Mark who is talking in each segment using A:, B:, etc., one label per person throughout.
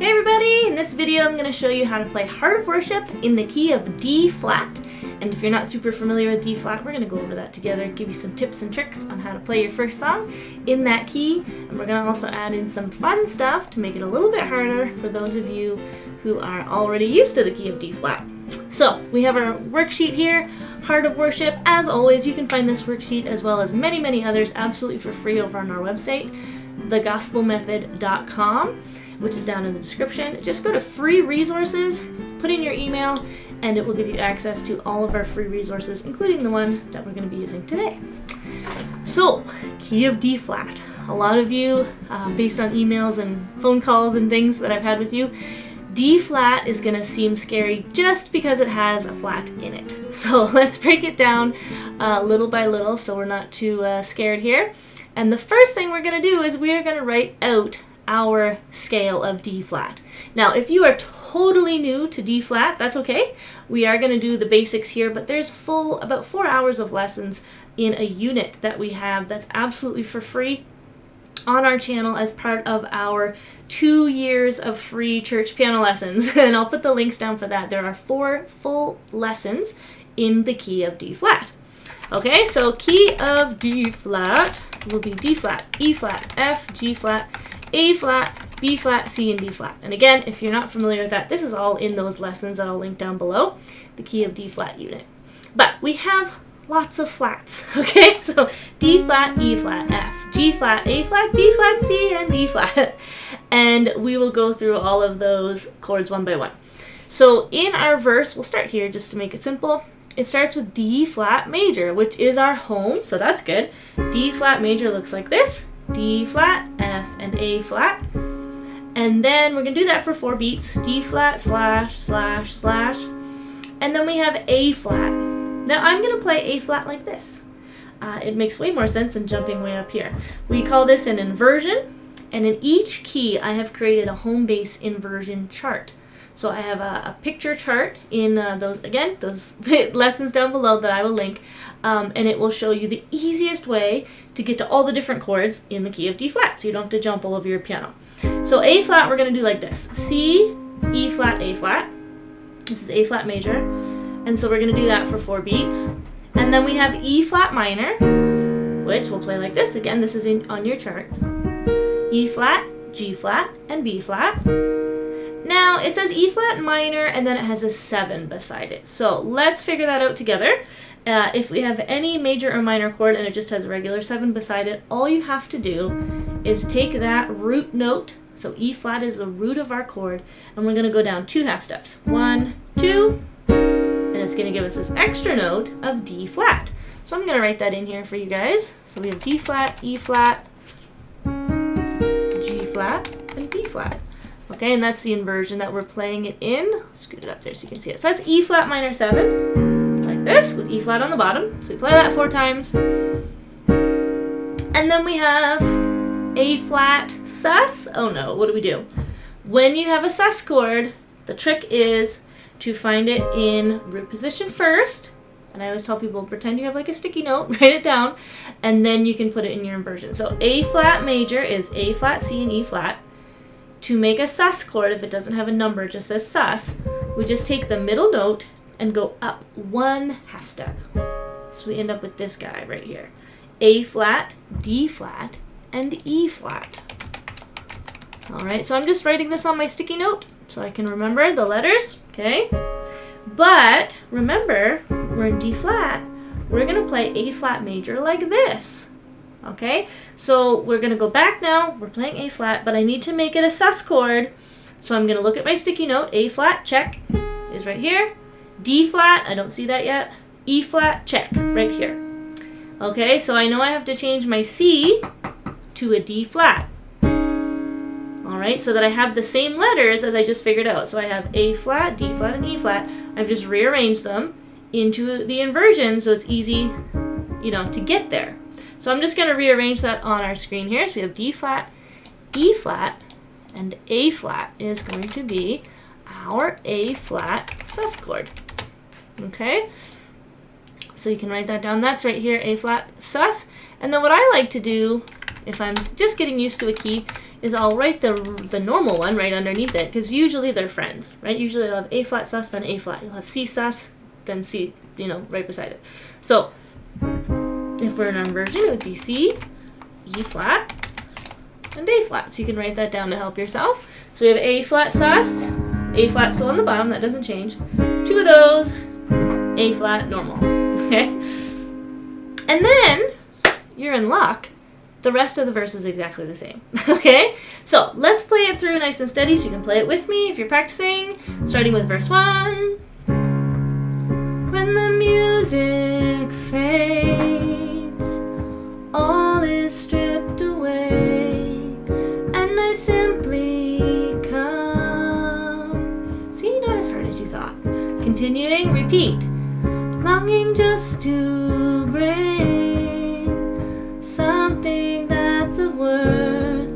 A: Hey everybody! In this video I'm going to show you how to play Heart of Worship in the key of D flat. And if you're not super familiar with D flat, we're going to go over that together, give you some tips and tricks on how to play your first song in that key. And we're going to also add in some fun stuff to make it a little bit harder for those of you who are already used to the key of D flat. So we have our worksheet here, Heart of Worship. As always, you can find this worksheet as well as many others absolutely for free over on our website, thegospelmethod.com, which is down in the description. Just go to free resources, put in your email, and it will give you access to all of our free resources, including the one that we're going to be using today. So, key of D flat. A lot of you, based on emails and phone calls and things that I've had with you, D flat is going to seem scary just because it has a flat in it. So let's break it down little by little so we're not too scared here. And the first thing we're going to do is we are going to write out our scale of D flat. Now, if you are totally new to D flat, that's okay. We are going to do the basics here, but there's about 4 hours of lessons in a unit that we have that's absolutely for free on our channel as part of our 2 years of free church piano lessons. And I'll put the links down for that. There are 4 full lessons in the key of D flat. Okay, so key of D flat will be D flat, E flat, F, G flat, A flat, B flat, C, and D flat. And again, if you're not familiar with that, this is all in those lessons that I'll link down below, the key of D flat unit. But we have lots of flats, okay? So D flat, E flat, F, G flat, A flat, B flat, C, and D flat. And we will go through all of those chords one by one. So in our verse, we'll start here just to make it simple. It starts with D flat major, which is our home, so that's good. D flat major looks like this. D flat, F, and A flat. And then we're going to do that for 4 beats. D flat, slash, slash, slash. And then we have A flat. Now I'm going to play A flat like this. It makes way more sense than jumping way up here. We call this an inversion. And in each key, I have created a home base inversion chart. So I have a picture chart in those lessons down below that I will link, and it will show you the easiest way to get to all the different chords in the key of D flat, so you don't have to jump all over your piano. So A flat, we're going to do like this. C, E flat, A flat. This is A flat major, and so we're going to do that for 4 beats. And then we have E flat minor, which we'll play like this. Again, this is on your chart. E flat, G flat, and B flat. Now, it says E flat minor, and then it has a 7 beside it. So let's figure that out together. If we have any major or minor chord and it just has a regular 7 beside it, all you have to do is take that root note. So E flat is the root of our chord, and we're going to go down 2 half steps. 1, 2, and it's going to give us this extra note of D flat. So I'm going to write that in here for you guys. So we have D flat, E flat, G flat, and B flat. Okay, and that's the inversion that we're playing it in. Scoot it up there so you can see it. So that's E flat minor 7, like this, with E flat on the bottom. So we play that 4 times. And then we have A flat sus. Oh no, what do we do? When you have a sus chord, the trick is to find it in root position first. And I always tell people, pretend you have like a sticky note, write it down, and then you can put it in your inversion. So A flat major is A flat, C, and E flat. To make a sus chord, if it doesn't have a number, it just says sus, we just take the middle note and go up 1 half step. So we end up with this guy right here. A flat, D flat, and E flat. All right, so I'm just writing this on my sticky note so I can remember the letters, okay? But remember, we're in D flat. We're gonna play A flat major like this. Okay, so we're going to go back now. We're playing A flat, but I need to make it a sus chord. So I'm going to look at my sticky note. A flat, check, is right here. D flat, I don't see that yet. E flat, check, right here. Okay, so I know I have to change my C to a D flat. All right, so that I have the same letters as I just figured out. So I have A flat, D flat, and E flat. I've just rearranged them into the inversion so it's easy, to get there. So I'm just going to rearrange that on our screen here. So we have D flat, E flat, and A flat is going to be our A flat sus chord. Okay? So you can write that down. That's right here, A flat sus. And then what I like to do if I'm just getting used to a key, is I'll write the normal one right underneath it, because usually they're friends, right? Usually you'll have A flat sus, then A flat. You'll have C sus, then C, right beside it. So if we're in our inversion, it would be C, E flat, and A flat. So you can write that down to help yourself. So we have A flat sus, A flat still on the bottom, that doesn't change. 2 of those, A flat normal, okay? And then you're in luck. The rest of the verse is exactly the same, okay? So let's play it through nice and steady so you can play it with me if you're practicing. Starting with verse 1. When the music fades, all is stripped away, and I simply come. See, not as hard as you thought. Continuing, repeat. Longing just to bring something that's of worth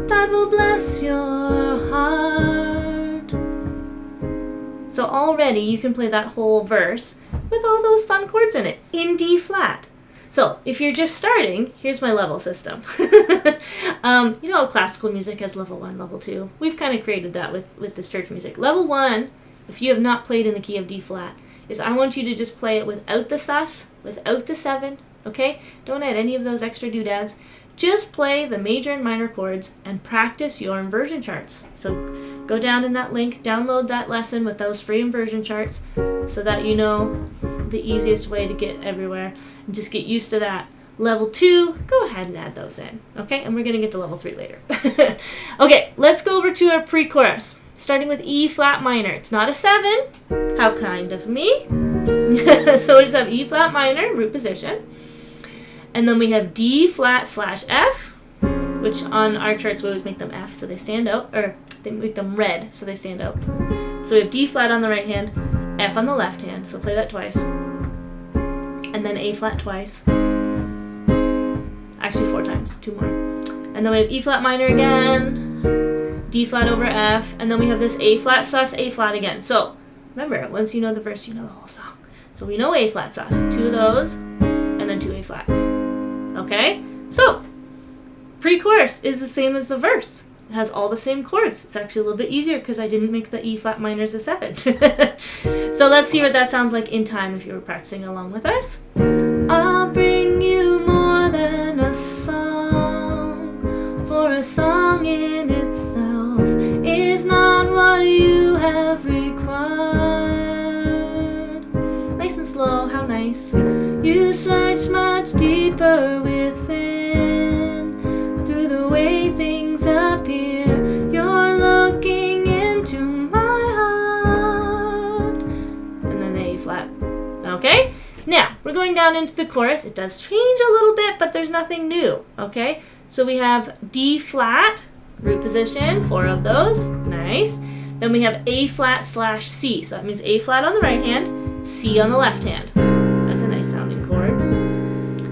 A: that will bless your heart. So already you can play that whole verse with all those fun chords in it in D flat. So if you're just starting, here's my level system. Classical music has level 1, level 2. We've kind of created that with this church music. Level 1, if you have not played in the key of D flat, is I want you to just play it without the sus, without the 7, okay? Don't add any of those extra doodads. Just play the major and minor chords and practice your inversion charts. So go down in that link, download that lesson with those free inversion charts so that you know the easiest way to get everywhere and just get used to that. Level 2, go ahead and add those in, okay? And we're going to get to level 3 later. Okay, let's go over to our pre-chorus. Starting with E flat minor. It's not a 7. How kind of me. So we just have E flat minor, root position. And then we have D flat / F, which on our charts we always make them F so they stand out, or they make them red so they stand out. So we have D flat on the right hand, F on the left hand, so play that twice. And then A flat twice. Actually 4 times, 2 more. And then we have E flat minor again, D flat over F, and then we have this A flat sus, A flat again. So remember, once you know the verse, you know the whole song. So we know A flat sus, 2 of those, and then 2 A flats. Okay? So pre-chorus is the same as the verse. It has all the same chords. It's actually a little bit easier because I didn't make the E flat minors a 7. So let's see what that sounds like in time if you were practicing along with us. I'll bring you more than a song, for a song in itself is not what you have required. Nice and slow, how nice. You search much deeper within, through the way things appear. You're looking into my heart. And then the A flat. Okay? Now, we're going down into the chorus. It does change a little bit, but there's nothing new. Okay? So we have D flat, root position, 4 of those. Nice. Then we have A flat / C. So that means A flat on the right hand, C on the left hand. That's a nice sounding chord.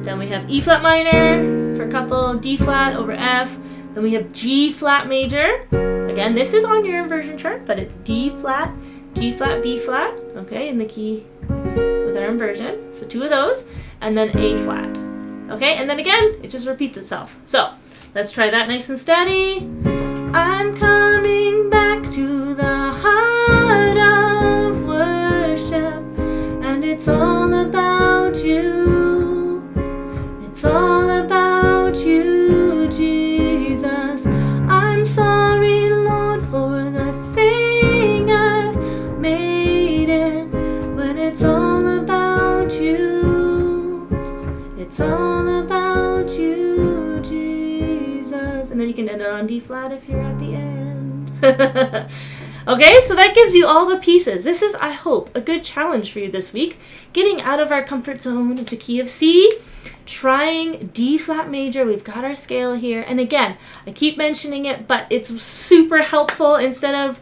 A: Then we have E flat minor for a couple, D flat over F. Then we have G flat major. Again, this is on your inversion chart, but it's D flat, G flat, B flat, okay, in the key with our inversion. So 2 of those, and then A flat. Okay, and then again, it just repeats itself. So let's try that nice and steady. I'm coming back to the heart of worship, and it's all about you. It's all about you, Jesus. I'm sorry, Lord, for the thing I've made it, but it's all about you. It's all about you, Jesus. And then you can end it on D flat if you're at the end. Okay, so that gives you all the pieces. This is, I hope, a good challenge for you this week. Getting out of our comfort zone of the key of C, trying D flat major. We've got our scale here. And again, I keep mentioning it, but it's super helpful. Instead of,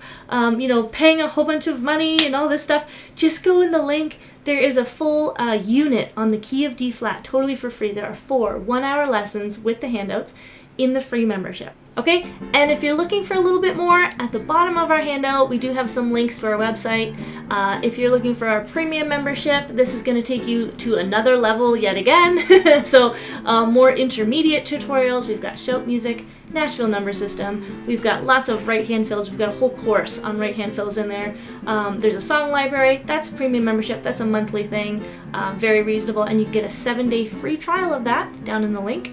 A: paying a whole bunch of money and all this stuff, just go in the link. There is a full unit on the key of D flat, totally for free. There are 4 one-hour lessons with the handouts in the free membership. Okay, and if you're looking for a little bit more, at the bottom of our handout, we do have some links to our website. If you're looking for our premium membership, this is going to take you to another level yet again. So more intermediate tutorials. We've got shout music, Nashville number system. We've got lots of right hand fills. We've got a whole course on right hand fills in there. There's a song library. That's a premium membership. That's a monthly thing. Very reasonable, and you get a 7-day free trial of that down in the link.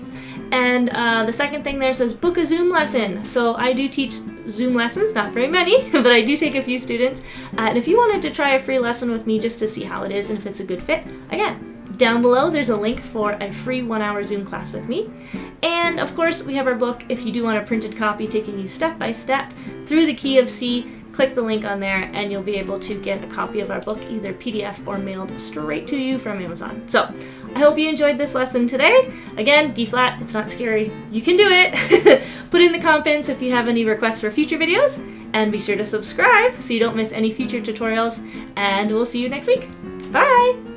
A: And the second thing there says book a Zoom lesson. So I do teach Zoom lessons, not very many, but I do take a few students. And if you wanted to try a free lesson with me just to see how it is and if it's a good fit, again, down below there's a link for a free 1-hour Zoom class with me. And of course, we have our book if you do want a printed copy taking you step by step through the key of C. Click the link on there and you'll be able to get a copy of our book, either PDF or mailed straight to you from Amazon. So I hope you enjoyed this lesson today. Again, D flat, it's not scary. You can do it. Put in the comments if you have any requests for future videos, and be sure to subscribe so you don't miss any future tutorials, and we'll see you next week. Bye!